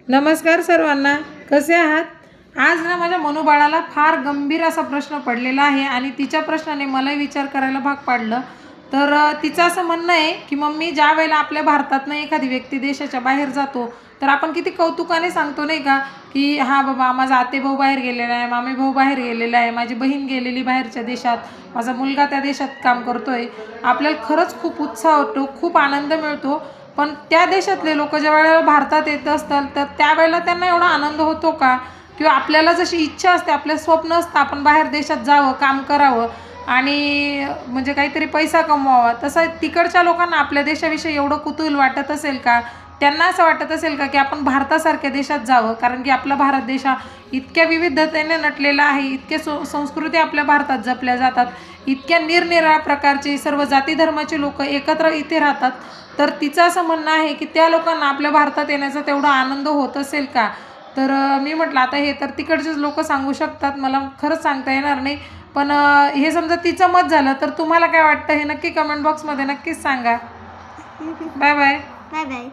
नमस्कार सर्वांना, कसे आहात? आज ना माझ्या मनोबळाला फार गंभीर असा प्रश्न पडलेला आहे आणि तिच्या प्रश्नाने मलाही विचार करायला भाग पाडलं. तर तिचं असं म्हणणं आहे की मम्मी, ज्या वेळेला आपल्या भारतातनं एखादी व्यक्ती देशाच्या बाहेर जातो तर आपण किती कौतुकाने सांगतो नाही का, की हा बाबा माझा आतेभाऊ बाहेर गेलेला आहे, मामे भाऊ बाहेर गेलेला आहे, माझी बहीण गेलेली बाहेरच्या देशात, माझा मुलगा त्या देशात काम करतोय. आपल्याला खरंच खूप उत्साह होतो, खूप आनंद मिळतो. पण त्या देशातले लोक ज्या वेळेला भारतात येत असतात तर त्यावेळेला त्यांना एवढा आनंद होतो का? किंवा आपल्याला जशी इच्छा असते, आपलं स्वप्न असतं आपण बाहेर देशात जावं, काम करावं आणि म्हणजे काहीतरी पैसा कमवावा, तसं तिकडच्या लोकांना आपल्या देशाविषयी एवढं कुतूहल वाटत असेल का? त्यांना असं वाटत असेल का की आपण भारतासारख्या देशात जावं? कारण की आपला भारत देश हा इतक्या विविधतेने नटलेला आहे, इतके संस्कृती आपल्या भारतात जपल्या जातात, इतक्या निरनिराळ्या प्रकारचे सर्व जाती धर्माचे लोक एकत्र इथे राहतात. तर तिचं असं म्हणणं आहे की त्या लोकांना आपल्या भारतात येण्याचा तेवढा आनंद होत असेल का? तर मी म्हटलं आता हे तर तिकडचेच लोक सांगू शकतात, मला खरंच सांगता येणार नाही. पण हे समजा तिचं मत झालं तर तुम्हाला काय वाटतं हे नक्की कमेंट बॉक्समध्ये नक्कीच सांगा. Bye bye. Bye bye.